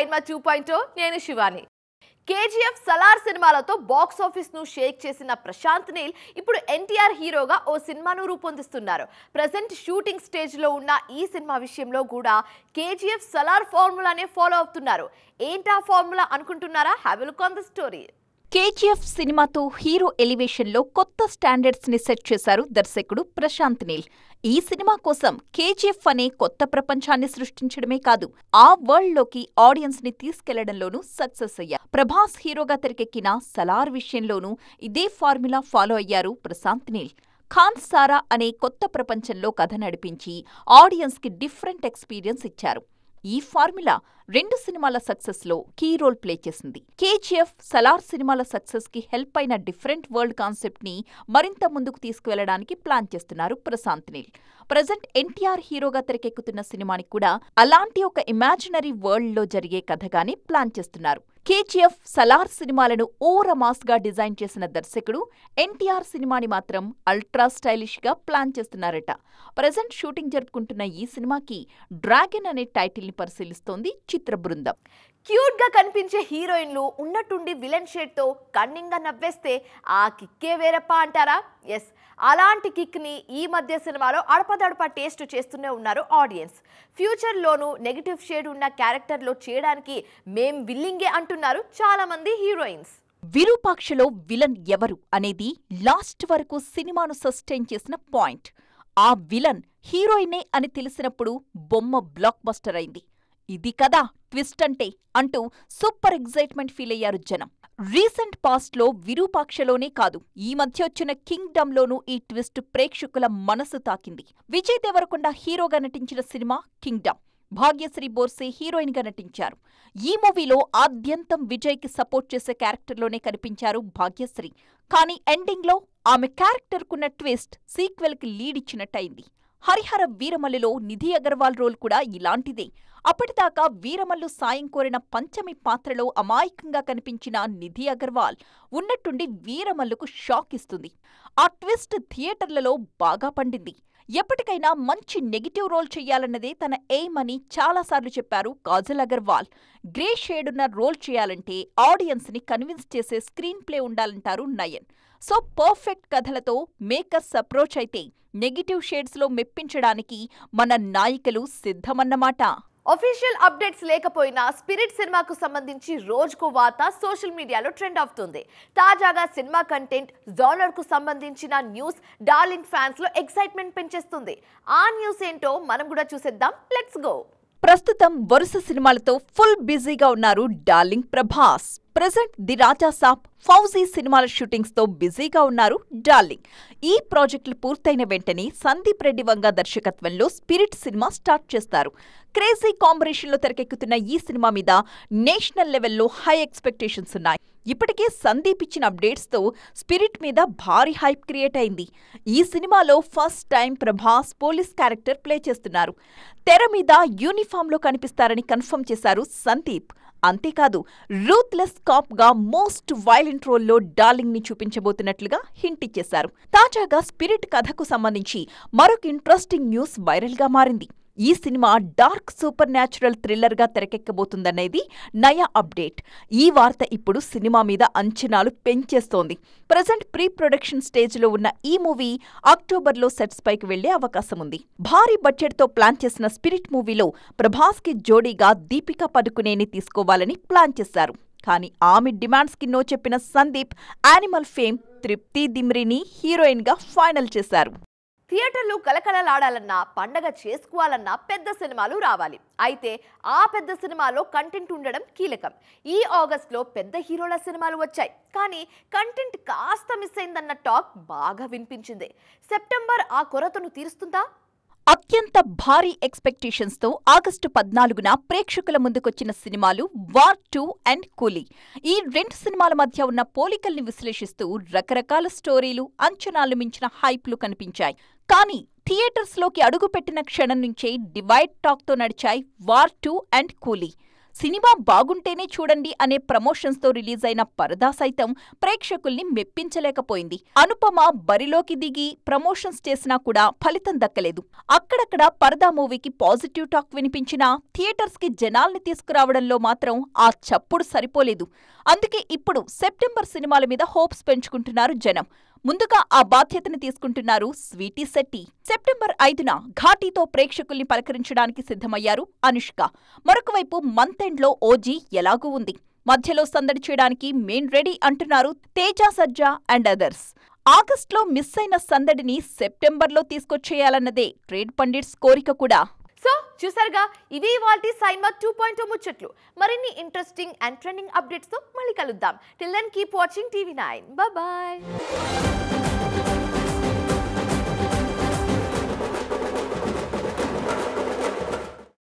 సైన్మా 2.0 నేను శివాని. కేజీఎఫ్ సలార్ సినిమాలతో box office ను షేక్ చేసిన ప్రశాంత్ నీల్ ఇప్పుడు ఎన్టీఆర్ హీరోగా ఓ సినిమాను రూపొందిస్తున్నారు. ప్రెజెంట్ షూటింగ్ స్టేజ్ లో ఉన్న ఈ సినిమా విషయంలో కూడా కేజీఎఫ్ సలార్ ఫార్ములానే ఫాలో అవుతున్నారు. ఏంటా ఫార్ములా అనుకుంటున్నారా? Have a look on the story. KGF సినిమాతో హీరో ఎలివేషన్ లో కొత్త స్టాండర్డ్స్ ని సెట్ చేశారు దర్శకుడు ప్రశాంత్ నీల్. ఈ సినిమా కోసం కేజీఎఫ్ అనే కొత్త ప్రపంచాన్ని సృష్టించడమే కాదు, ఆ వరల్డ్ లోకి ఆడియన్స్ ని తీసుకెళ్లడంలోనూ సక్సెస్ అయ్యారు. ప్రభాస్ హీరోగా తెరకెక్కిన సలార్ విషయంలోనూ ఇదే ఫార్ములా ఫాలో అయ్యారు ప్రశాంత్ నీల్. ఖాన్ సారా అనే కొత్త ప్రపంచంలో కథ నడిపించి ఆడియన్స్ కి డిఫరెంట్ ఎక్స్పీరియన్స్ ఇచ్చారు. ఈ ఫార్ములా 2 సినిమాల సక్సెస్ లో కీ రోల్ ప్లే చేసింది. కేజీఎఫ్ సలార్ సినిమాల సక్సెస్ కి హెల్ప్ అయిన డిఫరెంట్ వరల్డ్ కాన్సెప్ట్ ని మరింత ముందుకు తీసుకువెళ్లడానికి ప్లాన్ చేస్తున్నారు ప్రశాంత్ నీల్. ప్రెజెంట్ ఎన్టీఆర్ హీరోగా తెరకెక్కుతున్న సినిమాని కూడా అలాంటి ఒక ఇమాజినరీ వరల్డ్ లో జరిగే కథగానే ప్లాన్ చేస్తున్నారు. కేజీఎఫ్ సలార్ సినిమాలను ఓవర్ మాస్ గా డిజైన్ చేసిన దర్శకుడు ఎన్టీఆర్ సినిమాని మాత్రం అల్ట్రా స్టైలిష్ గా ప్లాన్ చేస్తున్నారట. ప్రెజెంట్ షూటింగ్ జరుపుకుంటున్న ఈ సినిమాకి డ్రాగన్ అనే టైటిల్ ని పరిశీలిస్తోంది చిత్ర బృందం. క్యూట్ గా కనిపించే హీరోయిన్లు ఉన్నట్టుండి విలన్ షేడ్ తో కన్నింగ్ గా నవ్వేస్తే ఆ కిక్కే వేరప్ప అంటారా? ఎస్, అలాంటి కిక్ ని ఈ మధ్య సినిమాలో అడపదడప టేస్ట్ చేస్తూనే ఉన్నారు ఆడియన్స్. ఫ్యూచర్ లోనూ నెగటివ్ షేడ్ ఉన్న క్యారెక్టర్ లో చేయడానికి మేం విల్లింగే అంటున్నారు చాలా మంది హీరోయిన్స్. విరూపాక్షలో విలన్ ఎవరు అనేది లాస్ట్ వరకు సినిమాను సస్టైన్ చేసిన పాయింట్. ఆ విలన్ హీరోయినే అని తెలిసినప్పుడు బొమ్మ బ్లాక్ బస్టర్ అయింది. ఇది కదా ట్విస్ట్ అంటే అంటూ సూపర్ ఎగ్జైట్మెంట్ ఫీల్ అయ్యారు జనం. రీసెంట్ పాస్ట్ లో విరూపాక్షలోనే కాదు, ఈ మధ్య వచ్చిన కింగ్డమ్ లోనూ ఈ ట్విస్ట్ ప్రేక్షకుల మనసు తాకింది. విజయ్ దేవరకొండ హీరోగా నటించిన సినిమా కింగ్డమ్. భాగ్యశ్రీ బోర్సే హీరోయిన్ గా నటించారు. ఈ మూవీలో ఆద్యంతం విజయ్ కి సపోర్ట్ చేసే క్యారెక్టర్లోనే కనిపించారు భాగ్యశ్రీ. కానీ ఎండింగ్ లో ఆమె క్యారెక్టర్ కున్న ట్విస్ట్ సీక్వెల్ కి లీడ్ ఇచ్చినట్టయింది. హరిహర వీరమల్లులో నిధి అగర్వాల్ రోల్ కూడా ఇలాంటిదే. అప్పటిదాకా వీరమల్లు సాయం కోరిన పంచమి పాత్రలో అమాయకంగా కనిపించిన నిధి అగర్వాల్ ఉన్నట్టుండి వీరమల్లుకు షాక్ ఇస్తుంది. ఆ ట్విస్ట్ థియేటర్లలో బాగా పండింది. ఎప్పటికైనా మంచి నెగిటివ్ రోల్ చెయ్యాలన్నదే తన ఎయిమ్ అని చాలాసార్లు చెప్పారు కాజల్ అగర్వాల్. గ్రే షేడున్న రోల్ చేయాలంటే ఆడియన్స్ ని కన్విన్స్ చేసే స్క్రీన్ ప్లే ఉండాలంటారు నయన్. సో పర్ఫెక్ట్ కథలతో మేకర్స్ అప్రోచ్ అయితే నెగిటివ్ షేడ్స్ లో మెప్పించడానికి మన నాయికలు సిద్ధమన్నమాట. అఫీషియల్ అప్డేట్స్ లేకపోయినా స్పిరిట్ సినిమాకు సంబంధించి రోజుకు వార్త సోషల్ మీడియాలో ట్రెండ్ అవుతుంది. తాజాగా సినిమా కంటెంట్ జోనర్ కు సంబంధించిన న్యూస్ డార్లింగ్ ఫ్యాన్స్ లో ఎక్సైట్మెంట్ పెంచేస్తుంది. ఆ న్యూస్ ఏంటో మనం కూడా చూసేద్దాం. Let's go. ప్రస్తుతం వరుస సినిమాలతో ఫుల్ బిజీగా ఉన్నారు డార్లింగ్ ప్రభాస్. ప్రెజెంట్ ది రాజా సాబ్, ఫౌజీ సినిమాల షూటింగ్స్ తో బిజీగా ఉన్నారు డార్లింగ్. ఈ ప్రాజెక్టులు పూర్తయిన వెంటనే సందీప్ రెడ్డి వంగ దర్శకత్వంలో స్పిరిట్ సినిమా స్టార్ట్ చేస్తారు. క్రేజీ కాంబినేషన్ లో తెరకెక్కుతున్న ఈ సినిమా మీద నేషనల్ లెవెల్లో హై ఎక్స్పెక్టేషన్స్ ఉన్నాయి. ఇప్పటికే సందీప్ ఇచ్చిన అప్డేట్స్ తో స్పిరిట్ మీద భారీ హైప్ క్రియేట్ అయింది. ఈ సినిమాలో first time Prabhas police character play చేస్తున్నారు. తెర మీద యూనిఫామ్ లో కనిపిస్తారని కన్ఫర్మ్ చేశారు సందీప్. అంతేకాదు, రూత్లెస్ కాప్ గా మోస్ట్ వైలెంట్ రోల్లో డార్లింగ్ ని చూపించబోతున్నట్లుగా హింట్ ఇచ్చేశారు. తాజాగా స్పిరిట్ కథకు సంబంధించి మరొక ఇంట్రెస్టింగ్ న్యూస్ వైరల్ గా మారింది. ఈ cinema dark super natural thriller గా తెరకెక్కబోతుందనేది నయా అప్డేట్. ఈ వార్త ఇప్పుడు సినిమా మీద అంచనాలు పెంచేస్తోంది. ప్రెజెంట్ ప్రీ ప్రొడక్షన్ స్టేజ్ లో ఉన్న ఈ మూవీ అక్టోబర్లో సెట్స్ పైకి వెళ్లే అవకాశం ఉంది. భారీ బడ్జెట్ తో ప్లాన్ చేసిన స్పిరిట్ మూవీలో ప్రభాస్ కి జోడీగా దీపికా పదుకునేని తీసుకోవాలని ప్లాన్ చేశారు. కానీ ఆమె డిమాండ్స్ కి నో చెప్పిన సందీప్ యానిమల్ ఫేమ్ తృప్తి దిమ్రిని హీరోయిన్ గా ఫైనల్ చేశారు. థియేటర్లు కలకలలాడాలన్నా, పండగ చేసుకోవాలన్నా పెద్ద సినిమాలు రావాలి. అయితే ఆ పెద్ద సినిమాలో కంటెంట్ ఉండడం కీలకం. ఈ ఆగస్టులో పెద్ద హీరోల సినిమాలు వచ్చాయి, కానీ కంటెంట్ కాస్త మిస్ అయిందన్న టాక్ బాగా వినిపించింది. సెప్టెంబర్ ఆ కొరతను తీరుస్తుందా? అత్యంత భారీ ఎక్స్పెక్టేషన్స్ తో ఆగస్టు 14న ప్రేక్షకుల ముందుకొచ్చిన సినిమాలు వార్ 2 అండ్ కూలీ. ఈ 2 సినిమాల మధ్య ఉన్న పోలికల్ని విశ్లేషిస్తూ రకరకాల స్టోరీలు, అంచనాలు మించిన హైప్లు కనిపించాయి. కానీ థియేటర్స్లోకి అడుగుపెట్టిన క్షణం నుంచే డివైడ్ టాక్తో నడిచాయి వార్ 2 అండ్ కూలీ. సినిమా బాగుంటేనే చూడండి అనే ప్రమోషన్స్ తో రిలీజ్ అయిన పరదా సైతం ప్రేక్షకుల్ని మెప్పించలేకపోయింది. అనుపమ బరిలోకి దిగి ప్రమోషన్స్ చేసినా కూడా ఫలితం దక్కలేదు. అక్కడక్కడ పరదా మూవీకి పాజిటివ్ టాక్ వినిపించినా థియేటర్స్ కి జనాల్ని తీసుకురావడంలో మాత్రం ఆ చప్పుడు సరిపోలేదు. అందుకే ఇప్పుడు సెప్టెంబర్ సినిమాల మీద హోప్స్ పెంచుకుంటున్నారు జనం. ముందుగా ఆ బాధ్యతను తీసుకుంటున్నారు స్వీటీ శెట్టి. సెప్టెంబర్ 5న ఘాటీతో ప్రేక్షకుల్ని పలకరించడానికి సిద్ధమయ్యారు అనుష్క. మరొకవైపు మంత్ ఎండ్లో ఓజీ ఎలాగూ ఉంది. మధ్యలో సందడి చేయడానికి మేం రెడీ అంటున్నారు తేజ సజ్జా అండ్ అదర్స్. ఆగస్టులో మిస్ అయిన సందడిని సెప్టెంబర్లో తీసుకొచ్చేయాలన్నదే ట్రేడ్ పండిట్స్ కోరిక కూడా. సో చూసారుగా, ఇవి ఇవాల్టి సైన్మా 2.0 ముచ్చట్లు. మరిన్ని ఇంట్రెస్టింగ్ అండ్ ట్రెండింగ్ అప్డేట్స్ తో మళ్ళీ కలుద్దాం. Till then keep watching TV9. Bye bye.